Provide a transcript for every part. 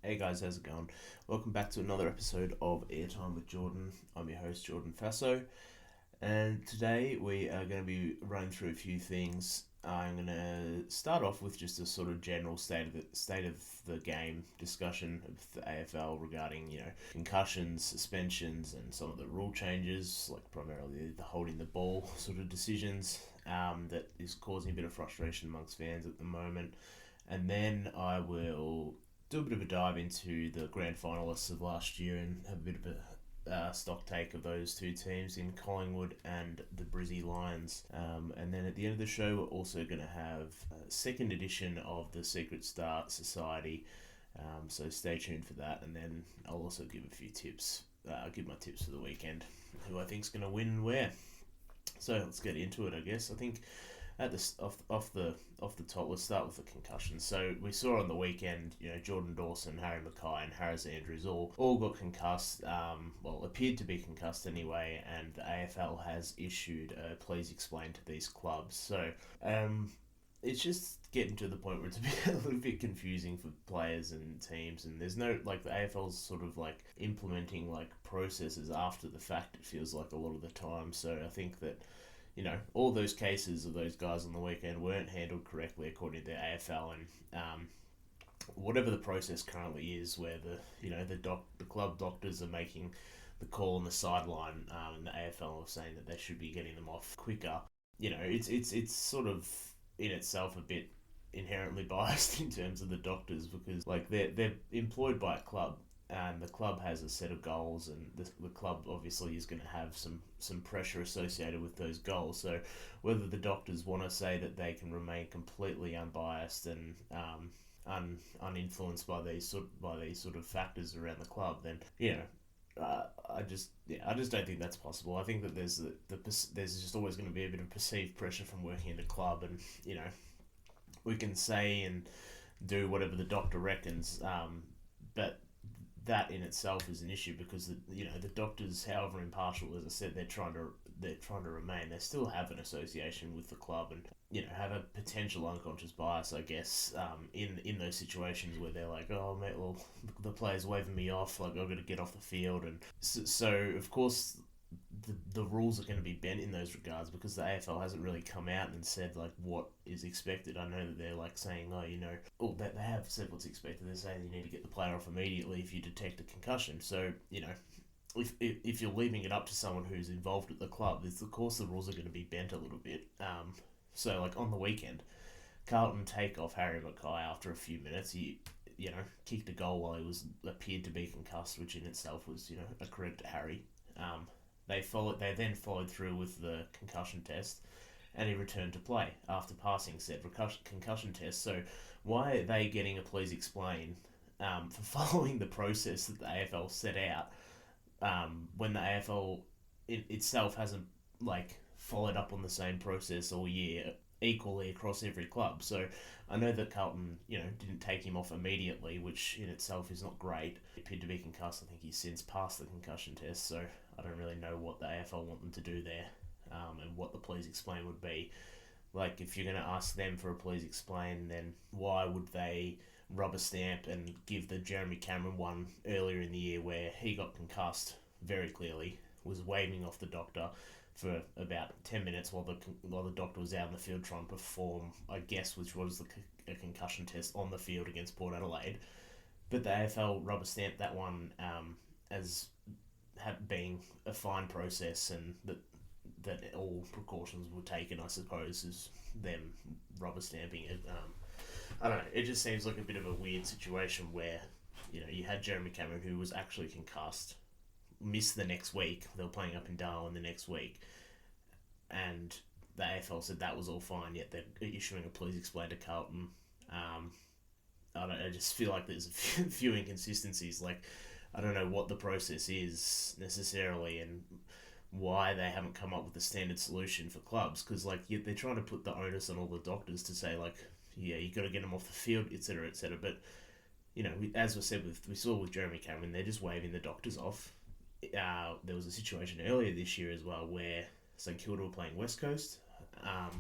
Hey guys, how's it going? Welcome back to another episode of Airtime with Jordan. I'm your host, Jordan Faso, and today we are going to be running through a few things. I'm going to start off with just a sort of general state of the game discussion of the AFL regarding concussions, suspensions, and some of the rule changes, like primarily the holding the ball sort of decisions that is causing a bit of frustration amongst fans at the moment. And then I will do a bit of a dive into the grand finalists of last year and have a bit of a stock take of those two teams in Collingwood and the Brizzy Lions. And then at the end of the show, we're also going to have a second edition of the Secret Star Society. So stay tuned for that. And then I'll also give a few tips. I'll give my tips for the weekend, who I think's going to win and where. So let's get into it, I guess. I think at the off the top, let's start with the concussions. So we saw on the weekend, Jordan Dawson, Harry Mackay, and Harris Andrews all got concussed. Appeared to be concussed anyway, and the AFL has issued a please explain to these clubs. So it's just getting to the point where it's a little bit confusing for players and teams, and there's no, like, the AFL's sort of like implementing like processes after the fact, it feels like a lot of the time. So I think that all those cases of those guys on the weekend weren't handled correctly according to the AFL, and whatever the process currently is, where the club doctors are making the call on the sideline, and the AFL are saying that they should be getting them off quicker. It's sort of in itself a bit inherently biased in terms of the doctors, because like they're employed by a club, and the club has a set of goals, and the club obviously is going to have some pressure associated with those goals. So whether the doctors want to say that they can remain completely unbiased and uninfluenced by these sort of factors around the club, then I just don't think that's possible. I think that there's just always going to be a bit of perceived pressure from working in a club, and we can say and do whatever the doctor reckons, but that in itself is an issue, because the doctors, however impartial, as I said, they're trying to remain. They still have an association with the club, and have a potential unconscious bias, I guess, in those situations where they're like, oh mate, well, the player's waving me off, like I've got to get off the field, and so of course the rules are going to be bent in those regards, because the AFL hasn't really come out and said like what is expected. I know that they're like saying, they have said what's expected. They're saying you need to get the player off immediately if you detect a concussion. So if you're leaving it up to someone who's involved at the club, of course the rules are going to be bent a little bit. So like on the weekend, Carlton take off Harry Mackay after a few minutes. He kicked a goal while he appeared to be concussed, which in itself was a credit to Harry. They then followed through with the concussion test, and he returned to play after passing said concussion test. So why are they getting a please explain for following the process that the AFL set out, when the AFL itself hasn't like followed up on the same process all year equally across every club? So I know that Carlton, didn't take him off immediately, which in itself is not great. He appeared to be concussed. I think he's since passed the concussion test, so I don't really know what the AFL want them to do there, and what the please explain would be. Like, if you're going to ask them for a please explain, then why would they rubber stamp and give the Jeremy Cameron one earlier in the year, where he got concussed very clearly, was waving off the doctor for about 10 minutes while the doctor was out in the field trying to perform, I guess, which was a concussion test on the field against Port Adelaide. But the AFL rubber stamped that one as being a fine process, and that all precautions were taken, I suppose, is them rubber stamping it. I don't know, it just seems like a bit of a weird situation where you had Jeremy Cameron, who was actually concussed, missed the next week. They were playing up in Darwin the next week, and the AFL said that was all fine, yet they're issuing a please explain to Carlton. I just feel like there's a few inconsistencies. Like, I don't know what the process is necessarily, and why they haven't come up with a standard solution for clubs, because like they're trying to put the onus on all the doctors to say like, yeah, you got to get them off the field, etc., etc. But as we saw with Jeremy Cameron, they're just waving the doctors off. There was a situation earlier this year as well where St Kilda were playing West Coast,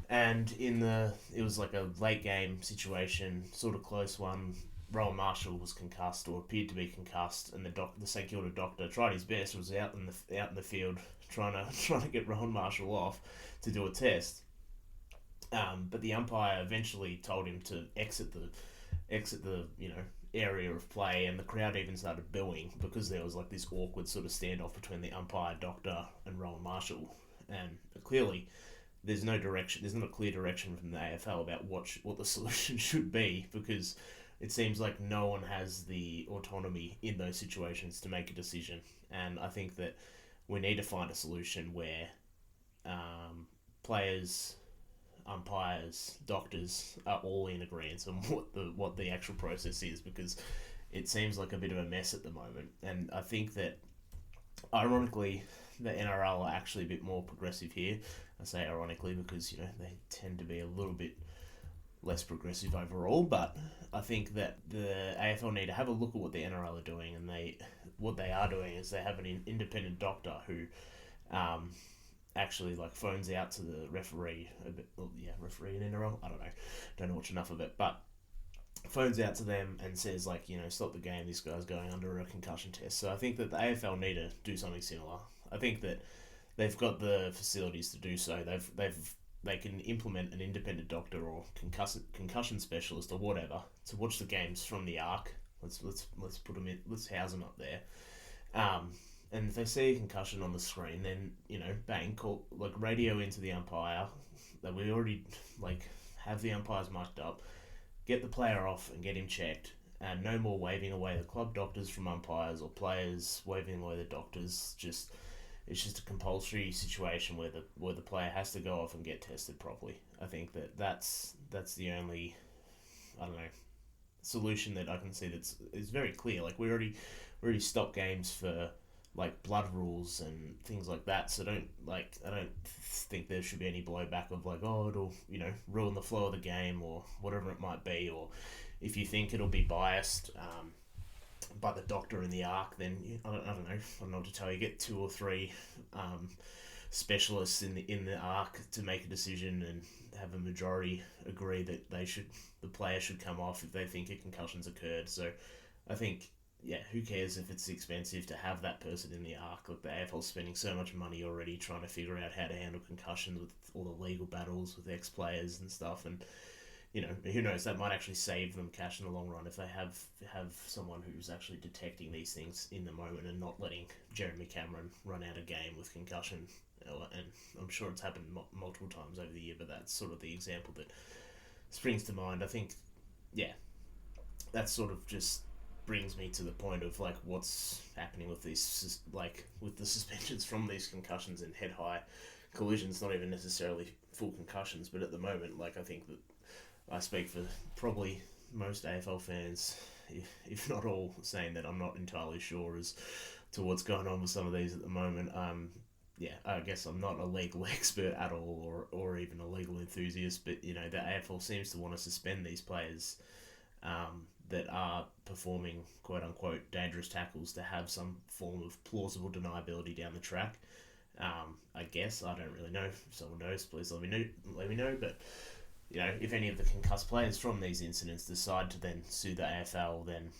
and it was like a late game situation, sort of close one. Rowan Marshall was concussed or appeared to be concussed, and the St Kilda doctor tried his best, was out in the field trying to get Rowan Marshall off to do a test. But the umpire eventually told him to exit the area of play, and the crowd even started booing because there was like this awkward sort of standoff between the umpire, doctor, and Rowan Marshall, and clearly there's no direction. There's not a clear direction from the AFL about what the solution should be, because it seems like no one has the autonomy in those situations to make a decision. And I think that we need to find a solution where players, umpires, doctors are all in agreement on what the actual process is, because it seems like a bit of a mess at the moment. And I think that, ironically, the NRL are actually a bit more progressive here. I say ironically because they tend to be a little bit less progressive overall, but I think that the AFL need to have a look at what the NRL are doing, and what they are doing is they have an independent doctor who actually like phones out to the referee referee in NRL, I don't know much enough of it, but phones out to them and says like, stop the game, this guy's going under a concussion test. So I think that the AFL need to do something similar. I think that they've got the facilities to do so. They can implement an independent doctor or concussion specialist or whatever to watch the games from the arc. Let's put them in. Let's house them up there. And if they see a concussion on the screen, then bang, call, like radio into the umpire that we already have the umpires marked up, get the player off and get him checked, and no more waving away the club doctors from umpires or players waving away the doctors. It's just a compulsory situation where the player has to go off and get tested properly. I think that's the only solution that I can see is very clear. Like we already stopped games for like blood rules and things like that. So I don't think there should be any blowback of like, oh, it'll ruin the flow of the game or whatever it might be, or if you think it'll be biased by the doctor in the arc, then I don't know. I don't know what to tell you. Get 2 or 3 specialists in the arc to make a decision and have a majority agree that the player should come off if they think a concussion's occurred. So I think, who cares if it's expensive to have that person in the arc? Like the AFL's spending so much money already trying to figure out how to handle concussions with all the legal battles with ex-players and stuff, and who knows, that might actually save them cash in the long run if they have someone who's actually detecting these things in the moment and not letting Jeremy Cameron run out a game with concussion. And I'm sure it's happened multiple times over the year, but that's sort of the example that springs to mind. I think, that sort of just brings me to the point of like what's happening with these, like with the suspensions from these concussions and head-high collisions, not even necessarily full concussions, but at the moment, like I think that I speak for probably most AFL fans, if not all, saying that I'm not entirely sure as to what's going on with some of these at the moment. I guess I'm not a legal expert at all, or even a legal enthusiast, but the AFL seems to want to suspend these players that are performing quote unquote dangerous tackles to have some form of plausible deniability down the track. I guess I don't really know. If someone knows, please let me know. But if any of the concussed players from these incidents decide to then sue the AFL, then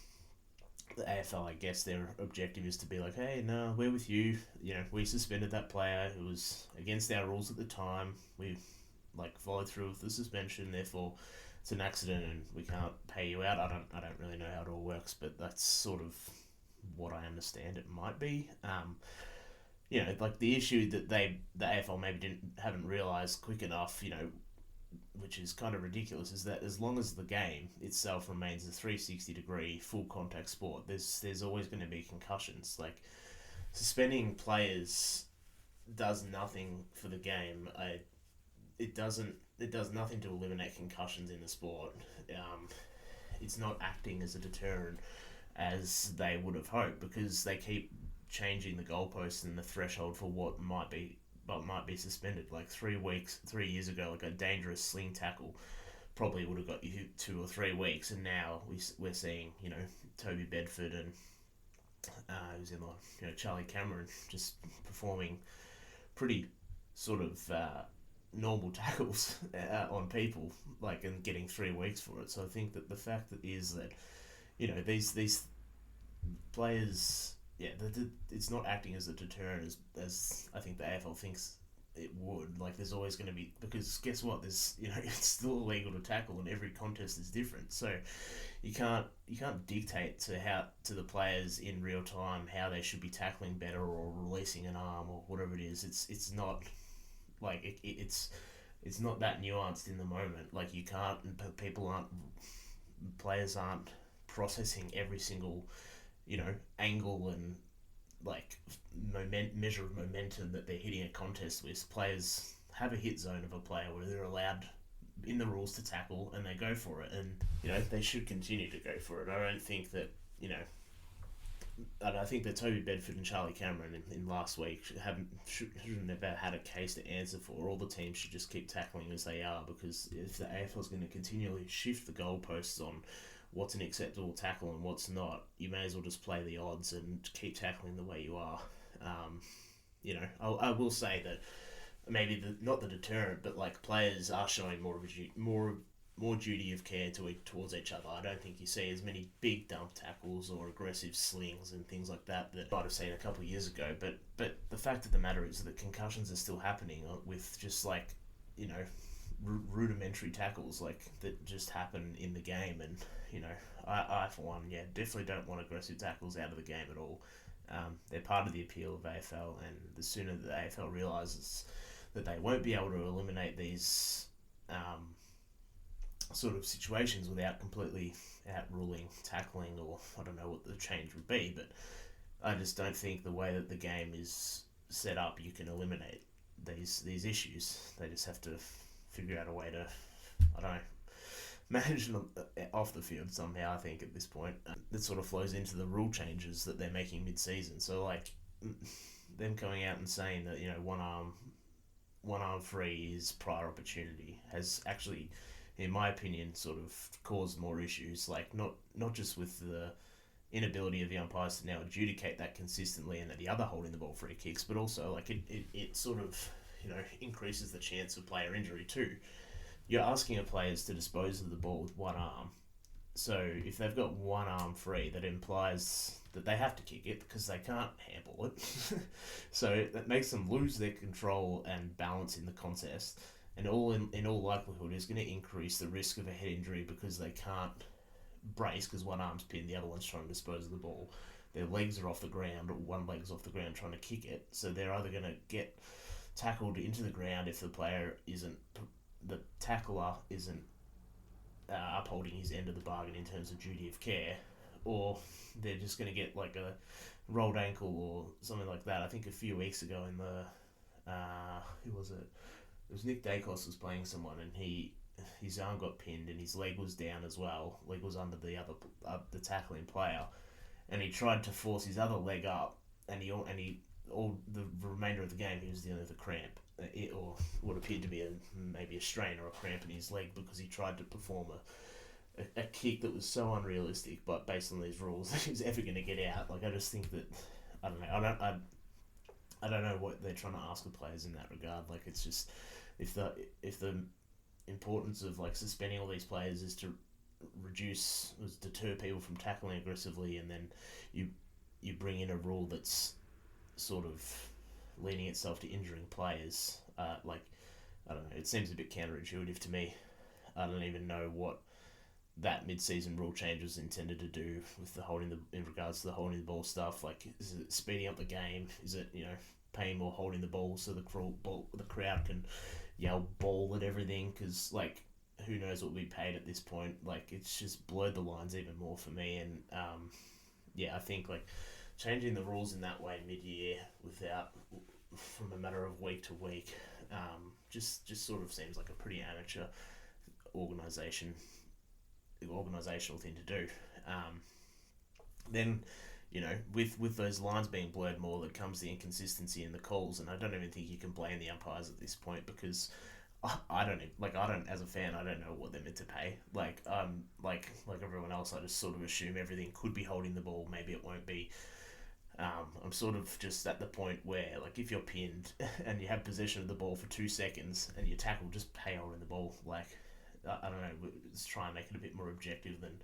the AFL, I guess their objective is to be like, hey, no, we're with you. We suspended that player who was against our rules at the time. We followed through with the suspension, therefore it's an accident and we can't pay you out. I don't really know how it all works, but that's sort of what I understand it might be. The issue that the AFL maybe haven't realised quick enough, which is kind of ridiculous, is that as long as the game itself remains a 360-degree full contact sport, there's always going to be concussions. Like suspending players does nothing for the game. It does nothing to eliminate concussions in the sport. It's not acting as a deterrent as they would have hoped, because they keep changing the goalposts and the threshold for what might be suspended. Like 3 years ago, like a dangerous sling tackle probably would have got you 2 or 3 weeks, and now we're seeing Toby Bedford and who's in Charlie Cameron just performing pretty sort of normal tackles on people, and getting 3 weeks for it. So I think that the fact that is that these players, yeah, it's not acting as a deterrent as I think the AFL thinks it would. Like, there's always going to be, because guess what? There's it's still illegal to tackle, and every contest is different. So you can't dictate to the players in real time how they should be tackling better or releasing an arm or whatever it is. It's not like it's not that nuanced in the moment. Like, you can't, players aren't processing every single angle and like measure of momentum that they're hitting a contest with. Players have a hit zone of a player where they're allowed in the rules to tackle, and they go for it, and they should continue to go for it. I don't think that and I think that Toby Bedford and Charlie Cameron in last week shouldn't have had a case to answer for. All the teams should just keep tackling as they are, because if the AFL is going to continually shift the goalposts on what's an acceptable tackle and what's not, you may as well just play the odds and keep tackling the way you are. I will say that maybe not the deterrent, but like, players are showing more duty of care towards each other. I don't think you see as many big dump tackles or aggressive slings and things like that you might have seen a couple of years ago. But the fact of the matter is that concussions are still happening with just like rudimentary tackles like that just happen in the game. And I for one, definitely don't want aggressive tackles out of the game at all. They're part of the appeal of AFL, and the sooner the AFL realises that they won't be able to eliminate these sort of situations without completely outruling tackling, or I don't know what the change would be, but I just don't think the way that the game is set up, you can eliminate these issues. They just have to figure out a way to, I don't know, manage them off the field somehow. I think at this point, that sort of flows into the rule changes that they're making mid-season. So like, them coming out and saying that one arm free is prior opportunity has actually, in my opinion, sort of caused more issues. Like, not just with the inability of the umpires to now adjudicate that consistently and the other holding the ball free kicks, but also like it sort of increases the chance of player injury too. You're asking a players to dispose of the ball with one arm, so if they've got one arm free, that implies that they have to kick it because they can't handle it. So that makes them lose their control and balance in the contest, and in all likelihood is going to increase the risk of a head injury because they can't brace because one arm's pinned, the other one's trying to dispose of the ball. Their legs are off the ground, or one leg's off the ground trying to kick it, so they're either going to get tackled into the ground if the tackler isn't upholding his end of the bargain in terms of duty of care, or they're just going to get like a rolled ankle or something like that. I think a few weeks ago in the who was it? It was Nick Dacos was playing someone, and his arm got pinned and his leg was down as well. Leg was under the tackling player, and he tried to force his other leg up, and all the remainder of the game he was dealing with a cramp, or what appeared to be maybe a strain or a cramp in his leg, because he tried to perform a kick that was so unrealistic, but based on these rules, that he was ever going to get out. Like, I just think that I don't know what they're trying to ask the players in that regard. Like, it's just, if the importance of like suspending all these players is to deter people from tackling aggressively, and then you bring in a rule that's sort of leaning itself to injuring players, like, I don't know, it seems a bit counterintuitive to me. I don't even know what that mid-season rule change was intended to do with in regards to the holding the ball stuff. Like, is it speeding up the game? Is it paying more holding the ball so the crowd can yell ball at everything? Because like, who knows what we paid at this point? Like, it's just blurred the lines even more for me. And I think like changing the rules in that way mid-year from a matter of week to week, just sort of seems like a pretty amateur organizational thing to do. Then with those lines being blurred more, that comes the inconsistency in the calls, and I don't even think you can blame the umpires at this point, because I don't as a fan, I don't know what they're meant to pay. Like everyone else, I just sort of assume everything could be holding the ball. Maybe it won't be. I'm sort of just at the point where, like, if you're pinned and you have possession of the ball for 2 seconds and you tackle, just pay holding the ball. Like, I don't know, let's try and make it a bit more objective than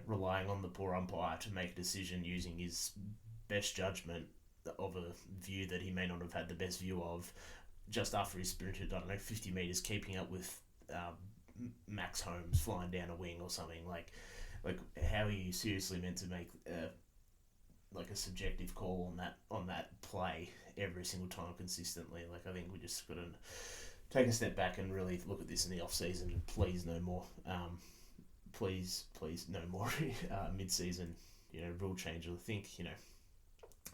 relying on the poor umpire to make a decision using his best judgment of a view that he may not have had the best view of just after he sprinted, 50 metres, keeping up with Max Holmes flying down a wing or something. Like how are you seriously meant to make a subjective call on that play every single time consistently? I think we just got to take a step back and really look at this in the off season, and please no more. Please no more mid-season rule change. I think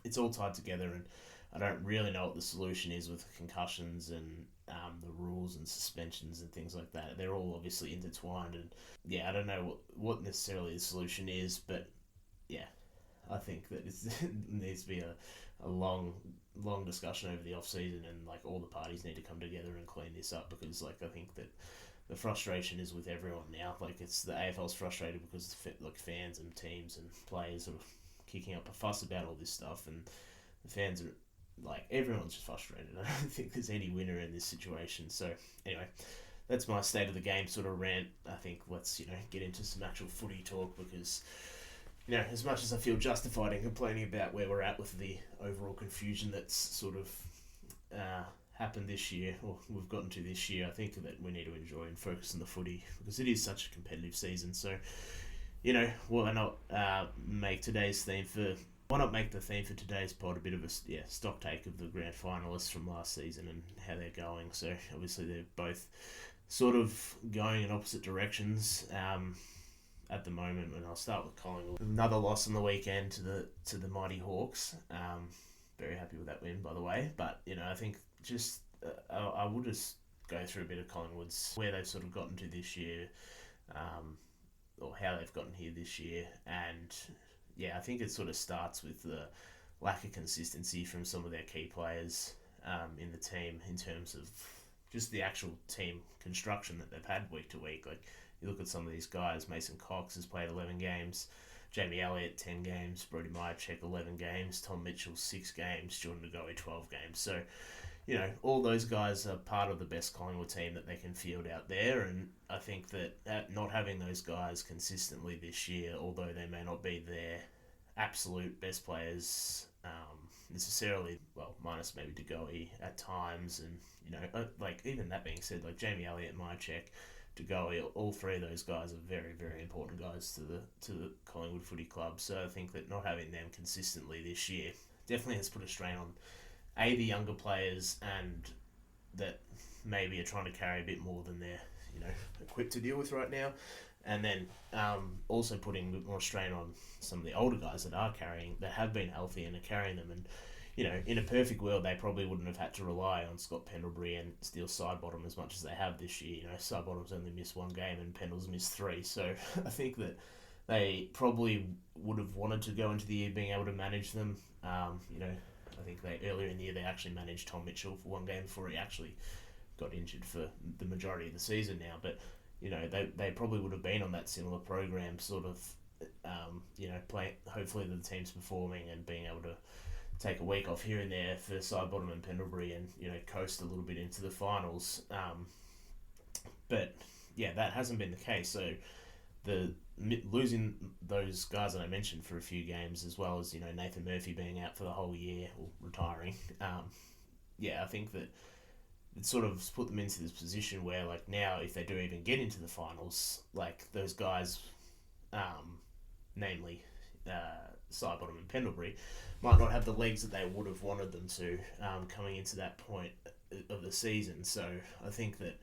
it's all tied together, and I don't really know what the solution is with concussions and the rules and suspensions and things like that. They're all obviously intertwined, and I don't know what necessarily the solution is, but I think that it needs to be a long discussion over the off season, and all the parties need to come together and clean this up, because I think that the frustration is with everyone now. It's the AFL's frustrated because fans and teams and players are kicking up a fuss about all this stuff, and the fans are everyone's just frustrated. I don't think there's any winner in this situation. So anyway, that's my state of the game sort of rant. I think let's get into some actual footy talk, because as much as I feel justified in complaining about where we're at with the overall confusion that's sort of happened this year, or we've gotten to this year, I think that we need to enjoy and focus on the footy, because it is such a competitive season. So why not make today's theme for... Why not make the theme for today's pod a bit of a stock take of the grand finalists from last season and how they're going? So obviously they're both sort of going in opposite directions at the moment. And I'll start with Collingwood. Another loss on the weekend to the mighty Hawks. Very happy with that win, by the way. But I think just I will just go through a bit of Collingwood's, where they've sort of gotten to this year, or how they've gotten here this year, and I think it sort of starts with the lack of consistency from some of their key players in the team, in terms of just the actual team construction that they've had week to week. You look at some of these guys, Mason Cox has played 11 games, Jamie Elliott 10 games, Brody Myercheck 11 games, Tom Mitchell 6 games, Jordan Ngoe 12 games. So, all those guys are part of the best Collingwood team that they can field out there, and I think that not having those guys consistently this year, although they may not be their absolute best players necessarily, minus maybe DeGoey at times, and even that being said, Jamie Elliott, Myercheck, DeGoey, all three of those guys are very, very important guys to the Collingwood Footy Club. So I think that not having them consistently this year definitely has put a strain on the younger players, and that maybe are trying to carry a bit more than they're equipped to deal with right now, and then also putting a bit more strain on some of the older guys that have been healthy and are carrying them. And in a perfect world, they probably wouldn't have had to rely on Scott Pendlebury and Steele Sidebottom as much as they have this year. Sidebottom's only missed one game and Pendle's missed 3, so I think that they probably would have wanted to go into the year being able to manage them. I think earlier in the year they actually managed Tom Mitchell for one game before he actually got injured for the majority of the season now. But they probably would have been on that similar program, sort of play. Hopefully the team's performing and being able to take a week off here and there for Sidebottom and Pendlebury, and coast a little bit into the finals. But that hasn't been the case. So losing those guys that I mentioned for a few games, as well as Nathan Murphy being out for the whole year or retiring, I think that it sort of put them into this position where now if they do even get into the finals, those guys, namely Sidebottom and Pendlebury, might not have the legs that they would have wanted them to coming into that point of the season. So I think that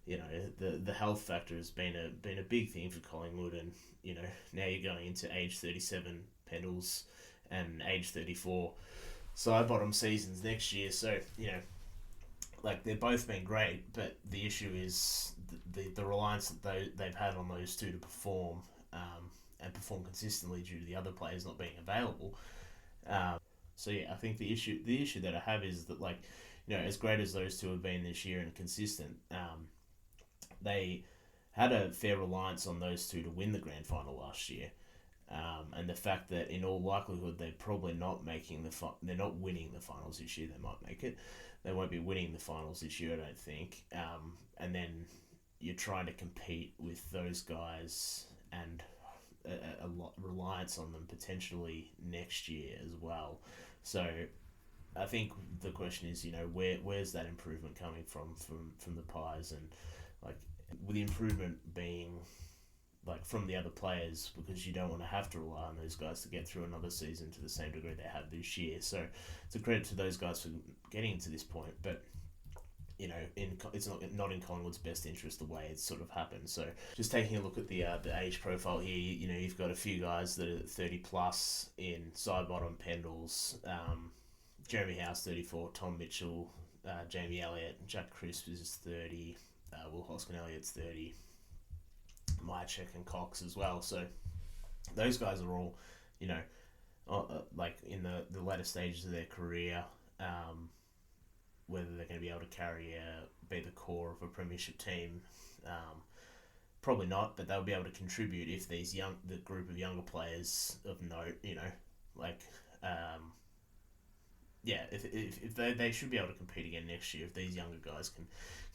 the health factor has been a big thing for Collingwood, and now you're going into age 37 Pendles and age 34 Sidebottom seasons next year. So they've both been great, but the issue is the reliance that they've had on those two to perform and perform consistently due to the other players not being available. I think the issue that I have is that as great as those two have been this year and consistent, they had a fair reliance on those two to win the grand final last year, and the fact that in all likelihood they're probably not they're not winning the finals this year. They might make it. They won't be winning the finals this year, I don't think. And then you're trying to compete with those guys and a lot reliance on them potentially next year as well. So I think the question is, where's that improvement coming from the Pies, and like with the improvement being like from the other players, because you don't want to have to rely on those guys to get through another season to the same degree they have this year. So it's a credit to those guys for getting to this point, but it's not in Collingwood's best interest the way it's sort of happened. So just taking a look at the age profile here, you've got a few guys that are 30 plus in Sidebottom, Pendles, Jeremy House 34, Tom Mitchell, Jamie Elliott, Jack Crisp is 30, Will Hoskin Elliott's 30, Mychek and Cox as well. So those guys are all, like in the latter stages of their career. Whether they're going to be able to be the core of a premiership team, probably not. But they'll be able to contribute if the group of younger players of note, if they should be able to compete again next year if these younger guys can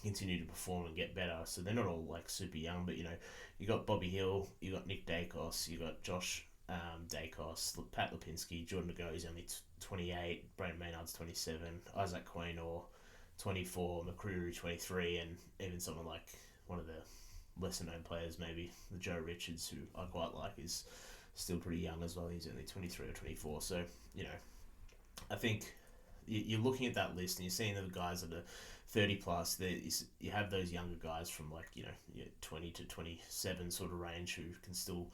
continue to perform and get better. So they're not all like super young, but you got Bobby Hill, you got Nick Dacos, you got Josh Dacos, Pat Lipinski, Jordan Ngo's only 28, Brandon Maynard's 27, Isaac Quaynor 24, McCreary 23, and even someone like one of the lesser known players, maybe the Joe Richards, who I quite like, is still pretty young as well. He's only 23 or 24. So I think you're looking at that list and you're seeing the guys that are 30 plus. You have those younger guys from 20 to 27 sort of range who can still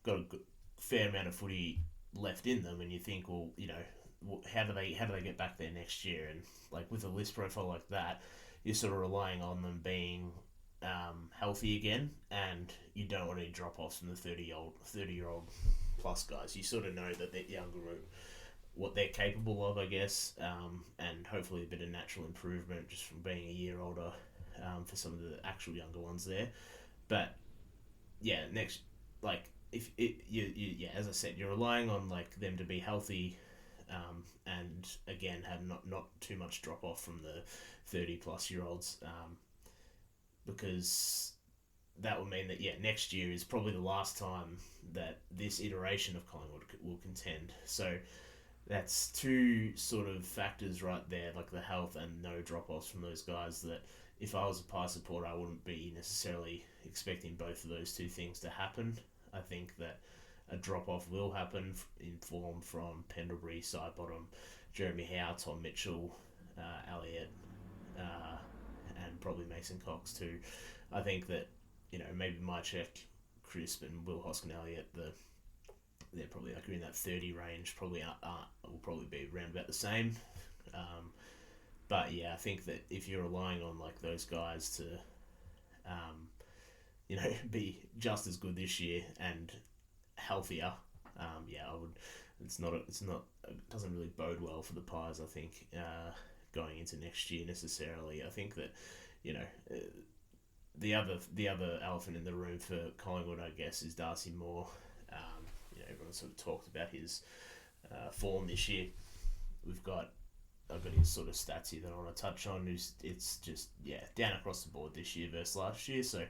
got a fair amount of footy left in them, and you think, well, how do they get back there next year? And like with a list profile like that, you're sort of relying on them being healthy again, and you don't want any drop offs from the 30-year-old plus guys. You sort of know that that younger group, what they're capable of, I guess, and hopefully a bit of natural improvement just from being a year older for some of the actual younger ones there. But yeah, as I said, you're relying on them to be healthy, and again have not too much drop off from the 30 plus year olds, because that will mean that next year is probably the last time that this iteration of Collingwood will contend. So that's two sort of factors right there, like the health and no drop offs from those guys, that if I was a Pie supporter, I wouldn't be necessarily expecting both of those two things to happen. I think that a drop-off will happen in form from Pendlebury, Sidebottom, Jeremy Howe, Tom Mitchell, Elliott, and probably Mason Cox too. I think that, maybe Mychek, Crisp and Will Hoskin Elliott, they're probably in that 30 range, probably will probably be around about the same. But yeah, I think that if you're relying on those guys to be just as good this year and healthier, I would. It doesn't really bode well for the Pies, I think, going into next year necessarily. I think that, the other elephant in the room for Collingwood, I guess, is Darcy Moore. Everyone sort of talked about his form this year. I've got his sort of stats here that I want to touch on. It's just down across the board this year versus last year. So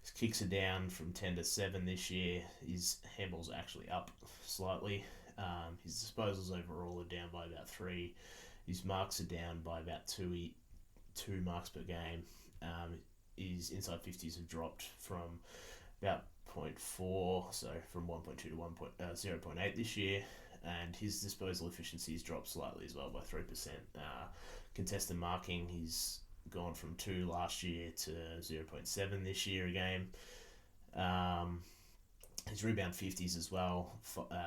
his kicks are down from 10 to 7 this year. His handballs are actually up slightly. His disposals overall are down by about 3. His marks are down by about 2 marks per game. His inside 50s have dropped from about 0.4, so from 1.2 to 0.8 this year. And his disposal efficiency has dropped slightly as well by 3%. Contested marking, he's gone from 2 last year to 0.7 this year a game. His rebound 50s as well,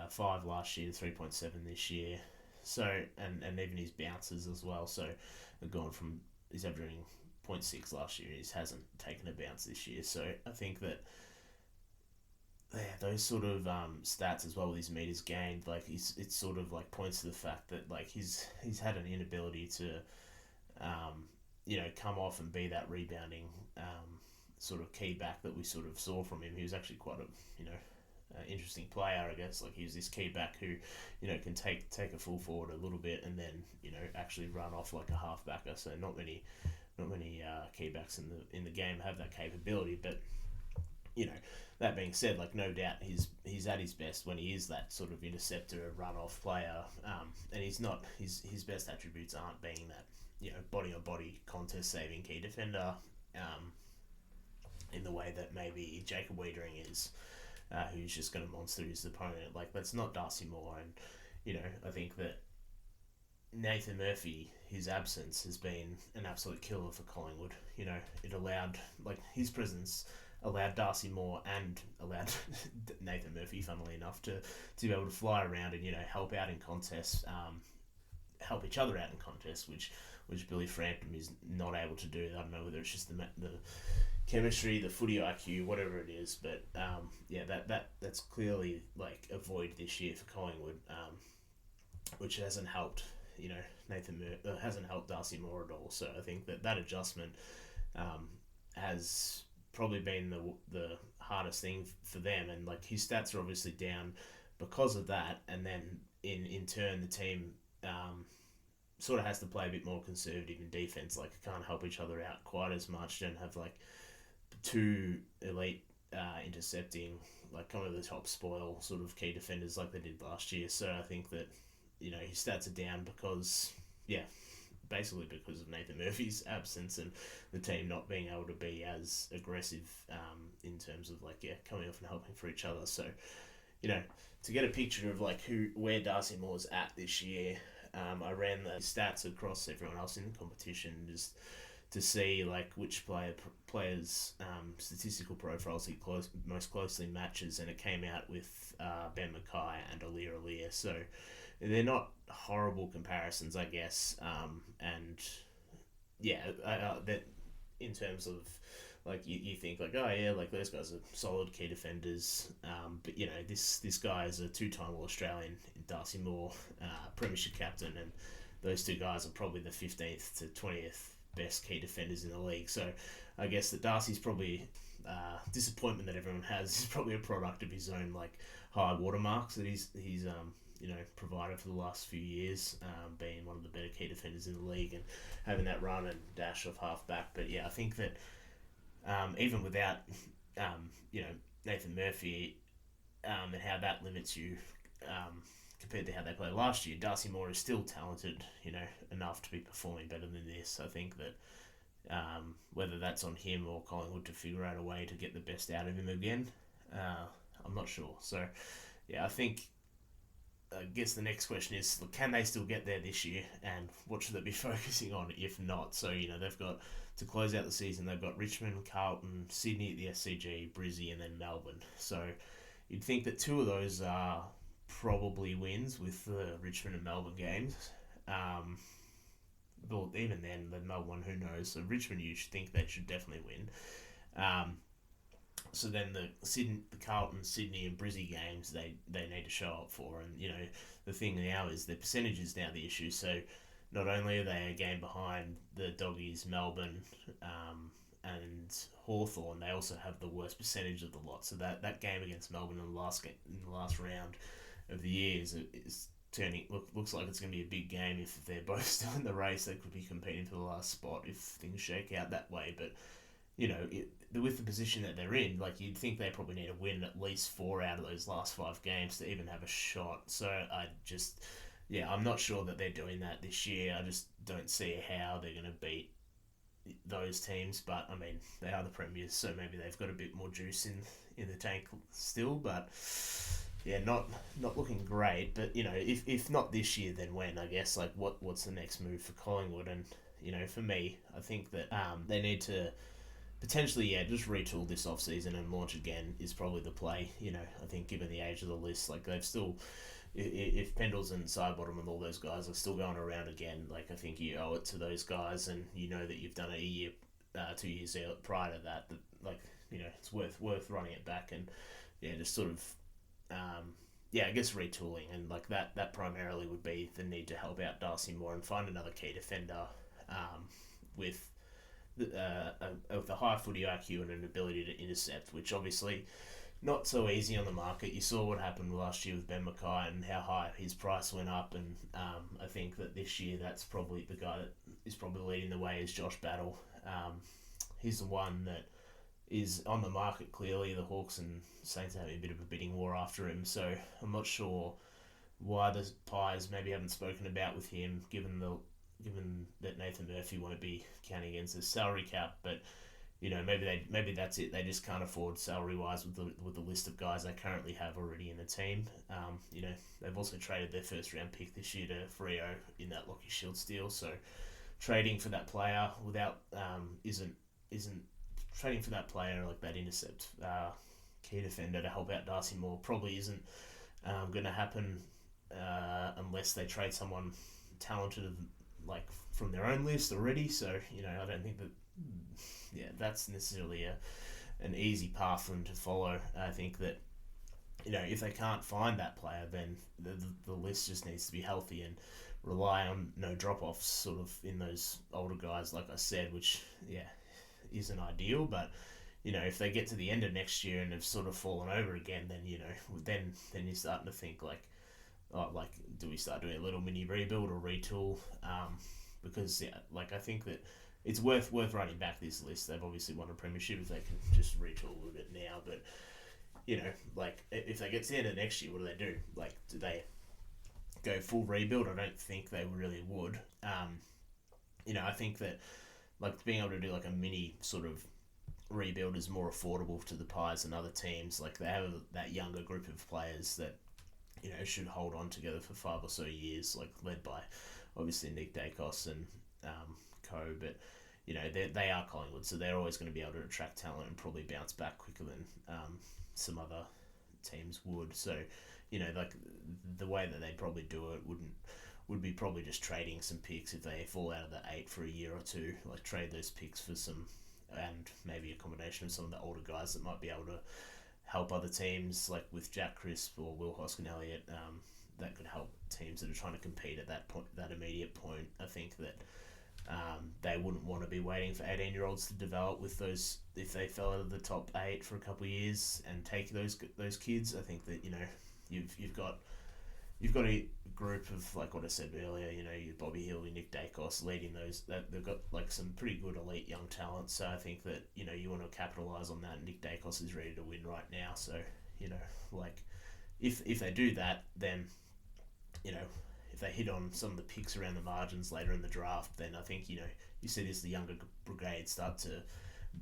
5 last year to 3.7 this year. So and even his bounces as well. So he's averaging 0.6 last year. He hasn't taken a bounce this year. So I think that those sort of stats as well with his meters gained, it sort of points to the fact that he's had an inability to come off and be that rebounding sort of key back that we sort of saw from him. He was actually quite a interesting player, I guess. He was this key back who can take a full forward a little bit and then actually run off like a half backer. So not many key backs in the game have that capability, but you know, that being said, like no doubt he's at his best when he is that sort of interceptor, run-off player, and he's not his best attributes aren't being that, you know, body on body contest saving key defender, in the way that maybe Jacob Wiedering is, who's just going to monster his opponent. Like that's not Darcy Moore, and you know I think that Nathan Murphy, his absence has been an absolute killer for Collingwood. You know, it allowed, like, his presence allowed Darcy Moore and allowed Nathan Murphy, funnily enough, to be able to fly around and, you know, help out in contests, help each other out in contests, which Billy Frampton is not able to do. I don't know whether it's just the chemistry, the footy IQ, whatever it is, but yeah, that's clearly like a void this year for Collingwood, which hasn't helped. You know, hasn't helped Darcy Moore at all. So I think that adjustment has probably been the hardest thing for them. And like his stats are obviously down because of that. And then in turn, the team sort of has to play a bit more conservative in defense. Like can't help each other out quite as much. Don't have like two elite intercepting, like kind of the top spoil sort of key defenders like they did last year. So I think that, you know, his stats are down because, yeah, basically because of Nathan Murphy's absence and the team not being able to be as aggressive in terms of like, yeah, coming off and helping for each other. So, you know, to get a picture of like where Darcy Moore's at this year, I ran the stats across everyone else in the competition just to see like which players statistical profiles he most closely matches, and it came out with Ben Mackay and Alir. So they're not horrible comparisons, I guess, and yeah, that in terms of like you think like, oh yeah, like those guys are solid key defenders, but you know this guy is a two-time All-Australian, Darcy Moore, premiership captain, and those two guys are probably the 15th to 20th best key defenders in the league. So I guess that Darcy's probably disappointment that everyone has is probably a product of his own like high watermarks that he's you know, provided for the last few years, being one of the better key defenders in the league and having that run and dash off half back. But yeah, I think that even without you know, Nathan Murphy and how that limits you compared to how they played last year, Darcy Moore is still talented, you know, enough to be performing better than this. I think that whether that's on him or Collingwood to figure out a way to get the best out of him again, I'm not sure. So yeah, I guess the next question is, can they still get there this year, and what should they be focusing on if not? So, you know, they've got, to close out the season, they've got Richmond, Carlton, Sydney at the SCG, Brizzy, and then Melbourne. So you'd think that two of those are probably wins with the Richmond and Melbourne games. But even then, the Melbourne one, who knows? So Richmond, you should think they should definitely win. So then the Carlton, Sydney and Brizzy games they need to show up for, and you know the thing now is the percentage is now the issue. So not only are they a game behind the Doggies, Melbourne, and Hawthorn, they also have the worst percentage of the lot. So that game against Melbourne in the last round of the year is turning looks like it's going to be a big game. If they're both still in the race, they could be competing for the last spot if things shake out that way. But you know, with the position that they're in, like you'd think they probably need to win at least 4 out of those last 5 games to even have a shot. So I'm not sure that they're doing that this year. I just don't see how they're going to beat those teams. But I mean, they are the premiers, so maybe they've got a bit more juice in the tank still. But yeah, not looking great. But you know, if not this year, then when? I guess like what's the next move for Collingwood? And you know, for me, I think that they need to potentially, yeah, just retool this off-season and launch again is probably the play. You know, I think given the age of the list, like they've still, if Pendles and Sidebottom and all those guys are still going around again, like I think you owe it to those guys, and you know that you've done it a year, 2 years prior to that like, you know, it's worth running it back and, yeah, just sort of, I guess retooling, and like that primarily would be the need to help out Darcy Moore and find another key defender with a high footy IQ and an ability to intercept, which obviously not so easy on the market. You saw what happened last year with Ben Mackay and how high his price went up, and I think that this year that's probably the guy that is probably leading the way is Josh Battle. He's the one that is on the market clearly. The Hawks and Saints are having a bit of a bidding war after him, so I'm not sure why the Pies maybe haven't spoken about with him, given that Nathan Murphy won't be counting against his salary cap. But maybe that's it. They just can't afford salary wise with the list of guys they currently have already in the team. They've also traded their first round pick this year to Freo in that Lockie Shields deal. So trading for that player without isn't trading for that player like that intercept key defender to help out Darcy Moore probably isn't going to happen unless they trade someone talented like from their own list already. So I don't think that that's necessarily an easy path for them to follow. I think that if they can't find that player, then the list just needs to be healthy and rely on no drop-offs sort of in those older guys, like I said, which isn't ideal. But if they get to the end of next year and have sort of fallen over again, then then you're starting to think do we start doing a little mini rebuild or retool? Because I think that it's worth running back this list. They've obviously won a premiership if they can just retool a little bit now. But if they get to the end of next year, what do? Do they go full rebuild? I don't think they really would. I think that being able to do a mini sort of rebuild is more affordable to the Pies than other teams. They have that younger group of players that should hold on together for 5 or so years, led by obviously Nick Dacos and Co. But they are Collingwood, so they're always going to be able to attract talent and probably bounce back quicker than some other teams would. So the way that they'd probably do it would be probably just trading some picks if they fall out of the 8 for a year or two. Trade those picks for some, and maybe a combination of some of the older guys that might be able to help other teams, like with Jack Crisp or Will Hoskin-Elliott. That could help teams that are trying to compete at that point, that immediate point. I think that they wouldn't want to be waiting for 18-year-olds to develop with those if they fell out of the top 8 for a couple of years and take those kids. I think that you've got a group of, like what I said earlier, you Bobby Hill, Nick Dacos leading those. That they've got some pretty good elite young talent. So I think that you want to capitalise on that. Nick Dacos is ready to win right now. So if they do that, then if they hit on some of the picks around the margins later in the draft, then I think you see this the younger brigade start to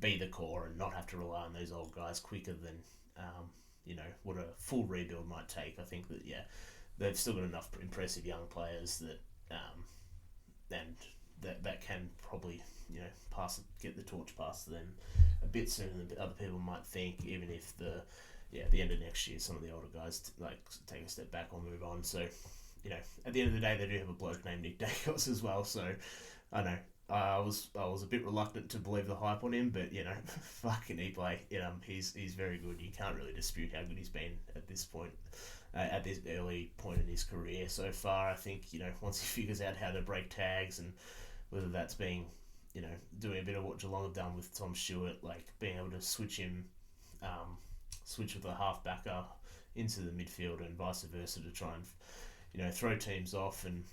be the core and not have to rely on those old guys quicker than what a full rebuild might take. I think that they've still got enough impressive young players that and that can probably get the torch passed to them a bit sooner than other people might think, even if at the end of next year some of the older guys take a step back or move on. So at the end of the day, they do have a bloke named Nick Dacos as well. So I know I was a bit reluctant to believe the hype on him, but fucking he play. He's very good. You can't really dispute how good he's been at this point, at this early point in his career so far. I think once he figures out how to break tags, and whether that's being doing a bit of what Geelong have done with Tom Stewart, being able to switch with a half-backer into the midfield and vice versa to try and throw teams off and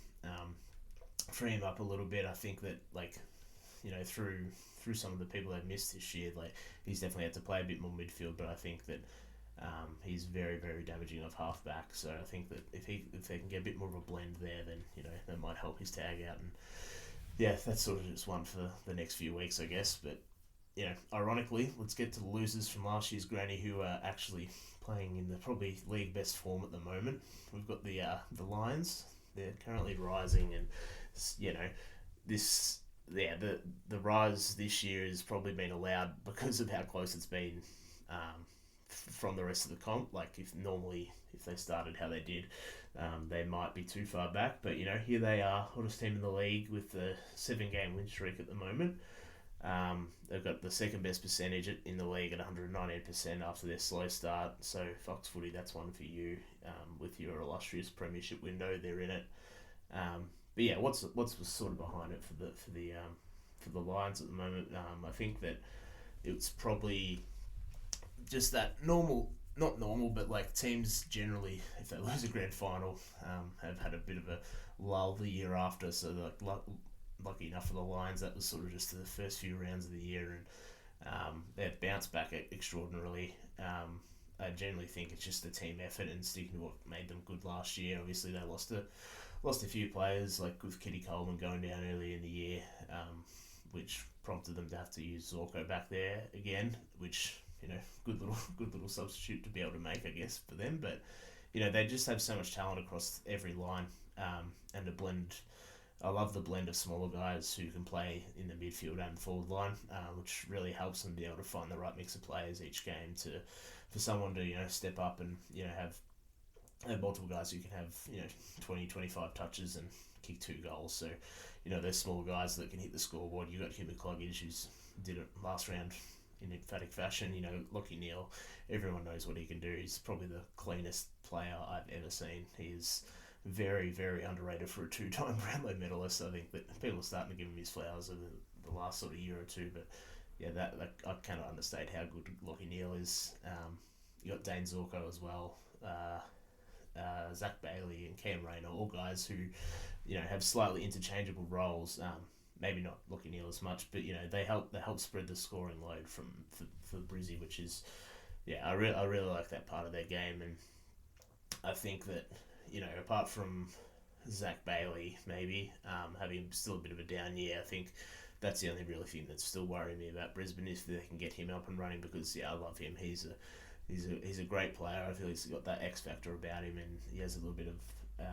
free him up a little bit. I think that through some of the people they've missed this year, he's definitely had to play a bit more midfield. But I think that he's very, very damaging off half-back. So I think that if they can get a bit more of a blend there, then that might help his tag out. And that's sort of just one for the next few weeks, I guess. But ironically, let's get to the losers from last year's granny, who are actually playing in the probably league best form at the moment. We've got the Lions. They're currently rising, and the rise this year has probably been allowed because of how close it's been from the rest of the comp. If they started how they did, they might be too far back. But here they are, hottest team in the league with the 7-game win streak at the moment. They've got the second best percentage in the league at 119% after their slow start. So Fox Footy, that's one for you. With your illustrious premiership window, they're in it. But what's sort of behind it for the Lions at the moment? I think that it's probably just that not normal, but teams generally, if they lose a grand final, have had a bit of a lull the year after. So lucky enough for the Lions, that was sort of just the first few rounds of the year, They've bounced back extraordinarily. I generally think it's just the team effort and sticking to what made them good last year. Obviously, they lost a few players, like with Kitty Coleman going down early in the year, which prompted them to have to use Zorko back there again, which, good little substitute to be able to make, I guess, for them. But they just have so much talent across every line, and a blend. I love the blend of smaller guys who can play in the midfield and forward line, which really helps them be able to find the right mix of players each game for someone to step up and have multiple guys who can have 20, 25 touches and kick 2 goals. So those small guys that can hit the scoreboard. You got him McCluggage, who's did it last round in emphatic fashion. Lockie Neal, everyone knows what he can do. He's probably the cleanest player I've ever seen. He is very, very underrated for a 2-time Brownlow medalist. I think that people are starting to give him his flowers over the last sort of year or two. But yeah, that I cannot understate how good Lockie Neal is. You got Dane Zorko as well. Zach Bailey and Cam Rayner, all guys who have slightly interchangeable roles. Maybe not Lockie Neal as much, but they help spread the scoring load for Brizzy, which is I really like that part of their game. And I think that apart from Zach Bailey maybe having still a bit of a down year, I think that's the only real thing that's still worrying me about Brisbane, if they can get him up and running, because I love him. He's a great player. I feel he's got that X factor about him, and he has a little bit of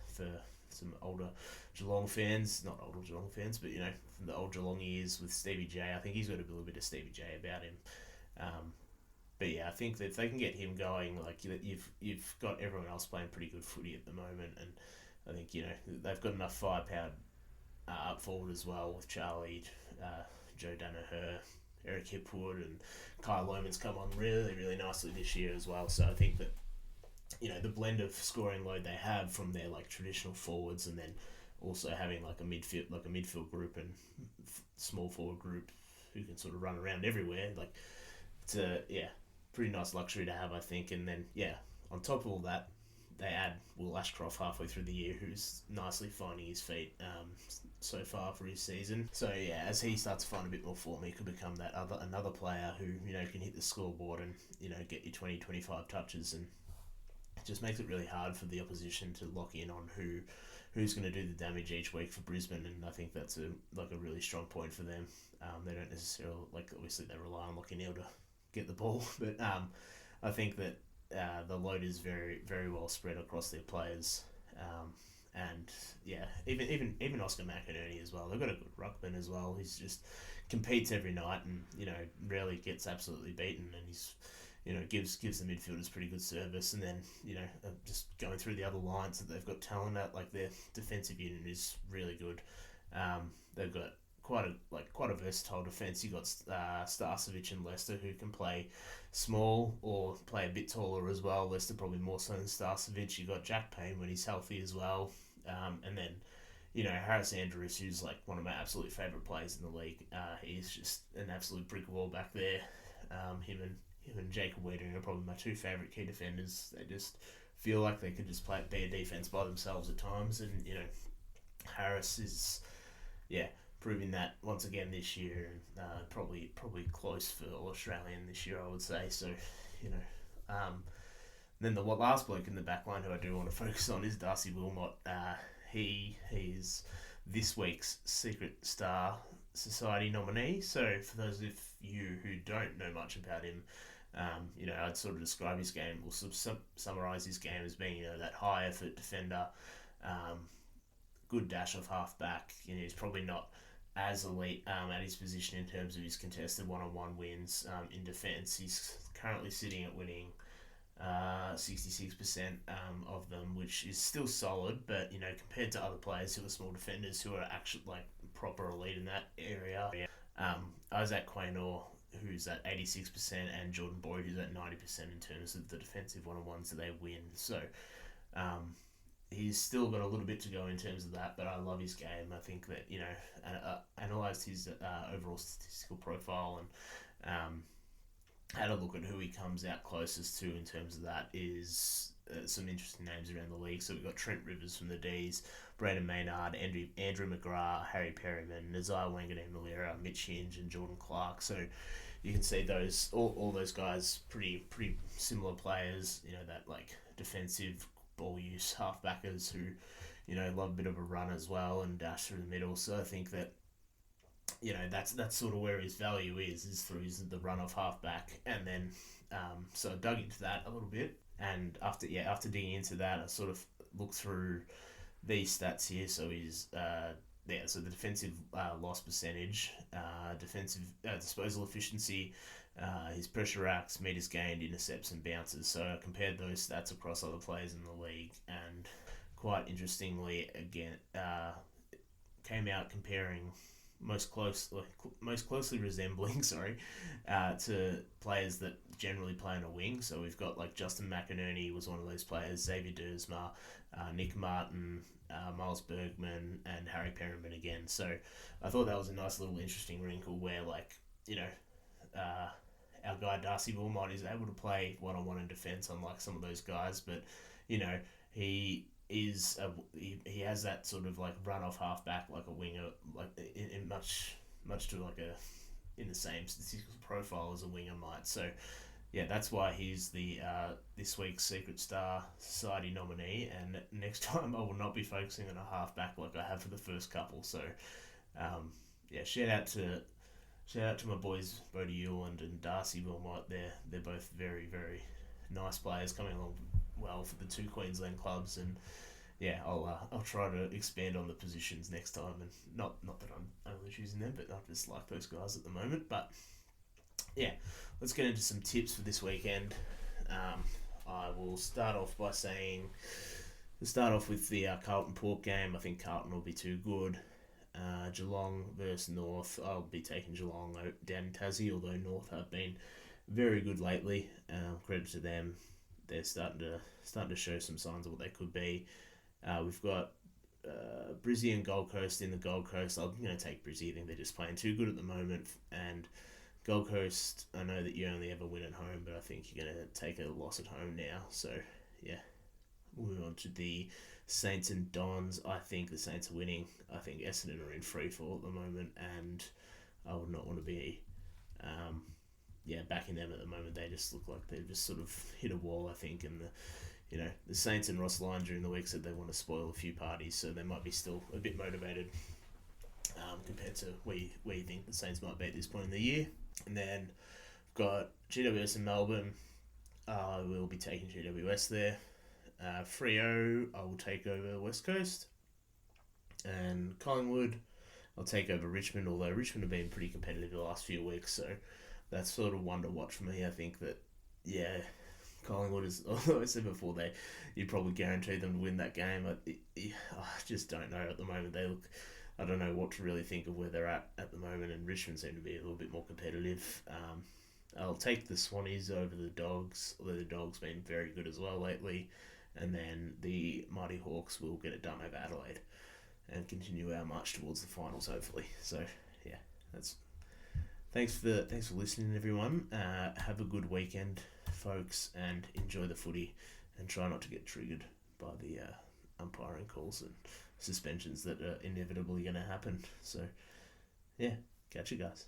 for some older Geelong fans, not older Geelong fans, but from the old Geelong years with Stevie J. I think he's got a little bit of Stevie J about him. But yeah, I think that if they can get him going, like you've got everyone else playing pretty good footy at the moment, and I think they've got enough firepower up forward as well with Charlie, Joe Danaher, Eric Hipwood, and Kyle Loman's come on really, really nicely this year as well. So I think that the blend of scoring load they have from their like traditional forwards, and then also having like a midfield group and small forward group who can sort of run around everywhere, like it's a pretty nice luxury to have, I think. And then on top of all that, they add Will Ashcroft halfway through the year, who's nicely finding his feet so far for his season. So as he starts to find a bit more form, he could become another player who can hit the scoreboard and get you 20, 25 touches, and it just makes it really hard for the opposition to lock in on who's going to do the damage each week for Brisbane. And I think that's a really strong point for them. They don't necessarily, obviously they rely on Lockie Neal to get the ball, but I think that the load is very, very well spread across their players, and even Oscar McInerney as well. They've got a good ruckman as well. He's just competes every night, and rarely gets absolutely beaten, and he's gives the midfielders pretty good service. And then just going through the other lines that they've got talent at, like their defensive unit is really good. They've got quite a versatile defence. You got Starcevic and Leicester, who can play small or play a bit taller as well. Leicester probably more so than Starcevic. You got Jack Payne when he's healthy as well, and then Harris Andrews, who's like one of my absolute favourite players in the league. He's just an absolute brick wall back there. Him and Jacob Wiedering are probably my two favourite key defenders. They just feel like they could just be a defence by themselves at times, and Harris is proving that once again this year, and probably close for All Australian this year, I would say. So then the last bloke in the back line who I do want to focus on is Darcy Wilmot. He's this week's Secret Star Society nominee. So for those of you who don't know much about him, I'd sort of describe his game, or summarise his game as being that high effort defender, good dash of half back. He's probably not as elite at his position in terms of his contested one-on-one wins. In defence, he's currently sitting at winning 66% of them, which is still solid, but compared to other players who are small defenders who are actually like proper elite in that area, Isaac Quaynor, who's at 86%, and Jordan Boyd, who's at 90% in terms of the defensive one-on-ones that they win. So he's still got a little bit to go in terms of that, but I love his game. I think that analysed his overall statistical profile and had a look at who he comes out closest to in terms of that is some interesting names around the league. So we've got Trent Rivers from the D's, Brandon Maynard, Andrew McGrath, Harry Perryman, Nazar Wanganeen-Malera, Mitch Hinge, and Jordan Clark. So you can see those all those guys pretty similar players. That like defensive ball use halfbackers who love a bit of a run as well and dash through the middle. So I think that that's sort of where his value is through the run off halfback. And then so I dug into that a little bit, and after digging into that, I sort of looked through these stats here. So he's so the defensive loss percentage, defensive disposal efficiency, his pressure acts, meters gained, intercepts, and bounces. So I compared those stats across other players in the league, and quite interestingly, again, came out comparing most closely resembling to players that generally play on a wing. So we've got like Justin McInerney was one of those players, Xavier Dersma, Nick Martin, Miles Bergman, and Harry Perryman again. So I thought that was a nice little interesting wrinkle where our guy Darcy Moore is able to play one-on-one in defence unlike some of those guys, but he has that sort of like run off halfback like a winger, like in much to like in the same statistical profile as a winger might. So yeah, that's why he's the this week's Secret Star Society nominee, and next time I will not be focusing on a halfback like I have for the first couple. So shout out to my boys Bodie Ewland and Darcy Wilmot. They're both very, very nice players coming along well for the two Queensland clubs, and I'll try to expand on the positions next time, and not that I'm only choosing them, but I just like those guys at the moment. But yeah, let's get into some tips for this weekend. I will start off by saying, with the Carlton Port game. I think Carlton will be too good. Geelong versus North, I'll be taking Geelong down in Tassie, although North have been very good lately. Credit to them. They're starting to show some signs of what they could be. We've got Brizzy and Gold Coast in the Gold Coast. I'm going to take Brizzy. I think they're just playing too good at the moment. And Gold Coast, I know that you only ever win at home, but I think you're going to take a loss at home now. So, yeah. Moving on to the Saints and Dons. I think the Saints are winning. I think Essendon are in free fall at the moment, and I would not want to be backing them at the moment. They just look like they've just sort of hit a wall, I think, and the Saints and Ross Lyon during the week said they want to spoil a few parties, so they might be still a bit motivated compared to where you think the Saints might be at this point in the year. And then we've got GWS and Melbourne. We'll be taking GWS there. Freo, I will take over West Coast. And Collingwood, I'll take over Richmond, although Richmond have been pretty competitive the last few weeks, so that's sort of one to watch for me. I think that, Collingwood is, although I said before, you'd probably guarantee them to win that game. I just don't know at the moment. I don't know what to really think of where they're at the moment, and Richmond seem to be a little bit more competitive. I'll take the Swannies over the Dogs, although the Dogs been very good as well lately. And then the Mighty Hawks will get it done over Adelaide and continue our march towards the finals, hopefully. So, yeah, thanks for listening, everyone. Have a good weekend, folks, and enjoy the footy, and try not to get triggered by the umpiring calls and suspensions that are inevitably going to happen. So, yeah, catch you guys.